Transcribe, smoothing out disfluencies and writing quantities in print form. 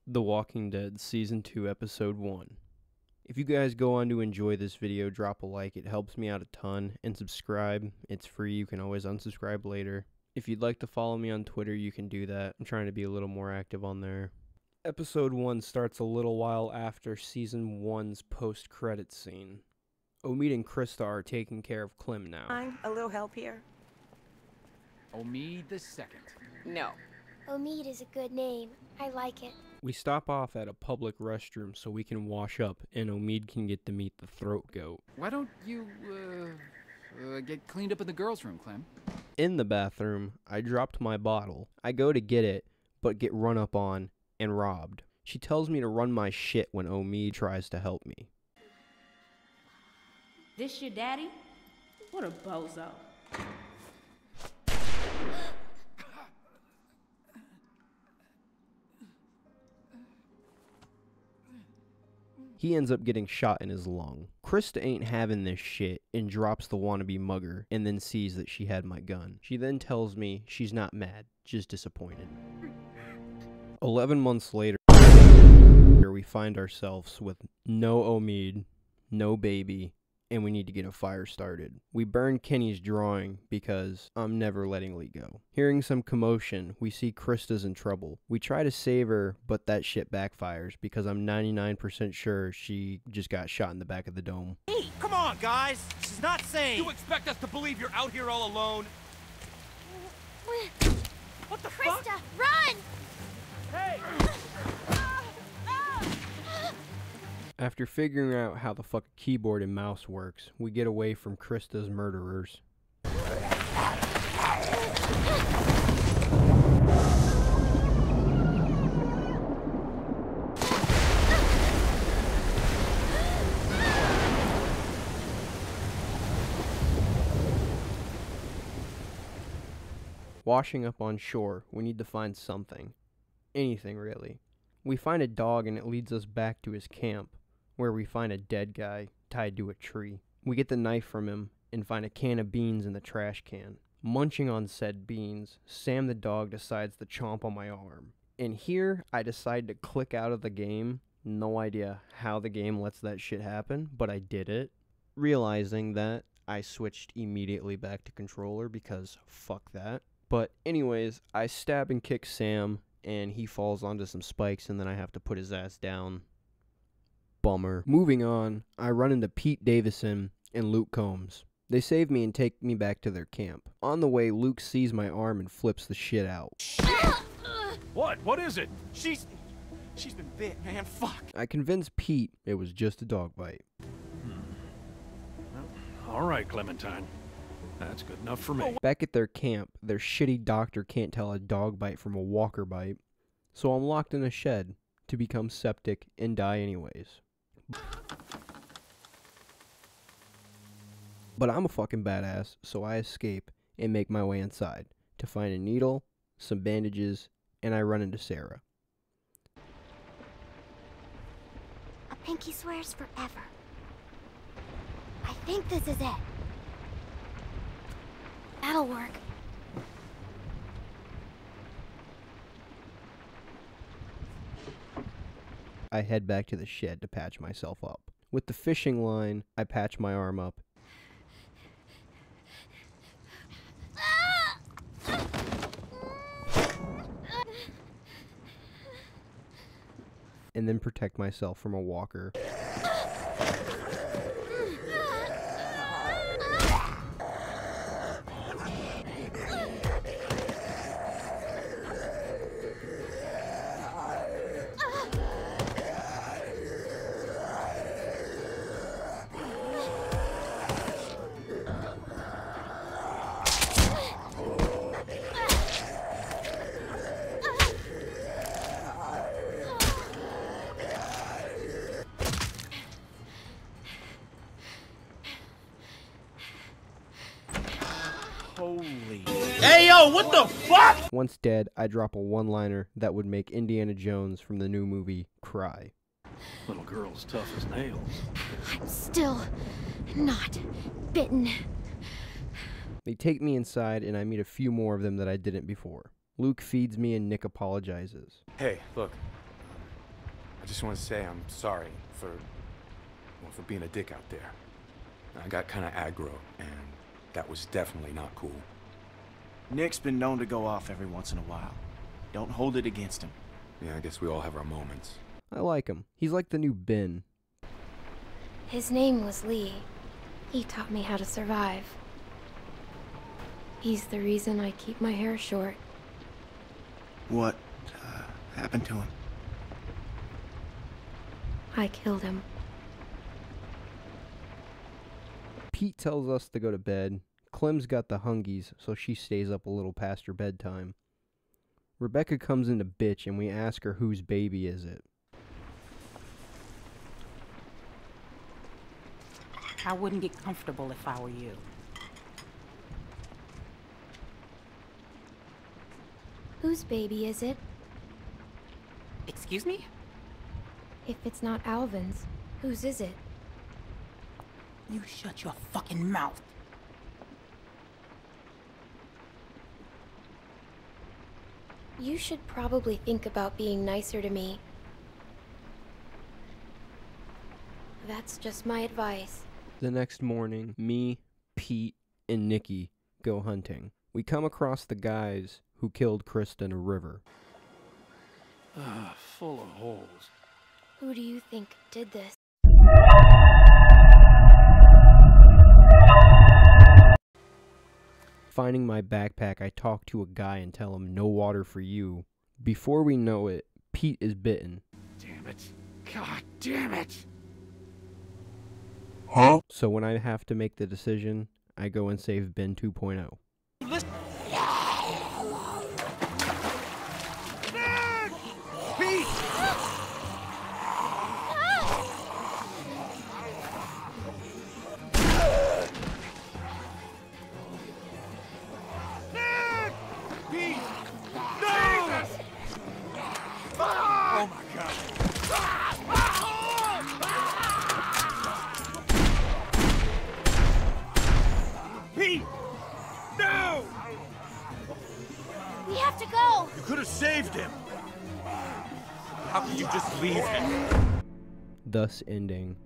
The Walking Dead Season 2 Episode 1. If you guys go on to enjoy this video, drop a like, it helps me out a ton, and subscribe. It's free, you can always unsubscribe later. If you'd like to follow me on Twitter, you can do that. I'm trying to be a little more active on there. Episode 1 starts a little while after Season 1's post-credits scene. Omid and Krista are taking care of Clem now. A little help here? Omid the Second. No. Omid is a good name. I like it. We stop off at a public restroom so we can wash up and Omid can get to meet the throat goat. Why don't you, get cleaned up in the girls' room, Clem? In the bathroom, I dropped my bottle. I go to get it, but get run up on and robbed. She tells me to run my shit when Omid tries to help me. This your daddy? What a bozo. He ends up getting shot in his lung. Krista ain't having this shit and drops the wannabe mugger and then sees that she had my gun. She then tells me she's not mad, just disappointed. 11 months later, we find ourselves with no Omid, no baby, and we need to get a fire started. We burn Kenny's drawing because I'm never letting Lee go. Hearing some commotion, we see Krista's in trouble. We try to save her, but that shit backfires because I'm 99% sure she just got shot in the back of the dome. Hey, come on, guys! This is not safe! You expect us to believe you're out here all alone? What the fuck? Krista, run! Hey! After figuring out how the fuck a keyboard and mouse works, we get away from Krista's murderers. Washing up on shore, we need to find something. Anything, really. We find a dog and it leads us back to his camp, where we find a dead guy tied to a tree. We get the knife from him and find a can of beans in the trash can. Munching on said beans, Sam the dog decides to chomp on my arm. And here, I decide to click out of the game. No idea how the game lets that shit happen, but I did it. Realizing that, I switched immediately back to controller because fuck that. But anyways, I stab and kick Sam, and he falls onto some spikes, and then I have to put his ass down. Bummer. Moving on, I run into Pete Davidson and Luke Combs. They save me and take me back to their camp. On the way, Luke sees my arm and flips the shit out. What? What is it? She's been bit, man. Fuck. I convinced Pete it was just a dog bite. All right, Clementine. That's good enough for me. Back at their camp, their shitty doctor can't tell a dog bite from a walker bite, so I'm locked in a shed to become septic and die anyways. But I'm a fucking badass, so I escape and make my way inside to find a needle, some bandages, and I run into Sarah. A pinky swears forever. I think this is it. That'll work. I head back to the shed to patch myself up. With the fishing line, I patch my arm up. And then protect myself from a walker. Holy. Hey, yo, what the fuck? Once dead, I drop a one-liner that would make Indiana Jones from the new movie cry. Little girl's tough as nails. I'm still not bitten. They take me inside and I meet a few more of them that I didn't before. Luke feeds me and Nick apologizes. Hey, look. I just want to say I'm sorry for being a dick out there. I got kind of aggro, and that was definitely not cool. Nick's been known to go off every once in a while. Don't hold it against him. Yeah, I guess we all have our moments. I like him. He's like the new Ben. His name was Lee. He taught me how to survive. He's the reason I keep my hair short. What happened to him? I killed him. Pete tells us to go to bed. Clem's got the hungies, so she stays up a little past her bedtime. Rebecca comes in to bitch, and we ask her whose baby is it. I wouldn't get comfortable if I were you. Whose baby is it? Excuse me? If it's not Alvin's, whose is it? You shut your fucking mouth. You should probably think about being nicer to me. That's just my advice. The next morning, me, Pete, and Nikki go hunting. We come across the guys who killed Krista in a river. Full of holes. Who do you think did this? Finding my backpack, I talk to a guy and tell him no water for you. Before we know it, Pete is bitten. Damn it. God damn it. Huh? So when I have to make the decision, I go and save Ben 2.0. Pete! Pete! No! Oh my God! Pete! No! We have to go! You could have saved him! How could you just leave him? Thus ending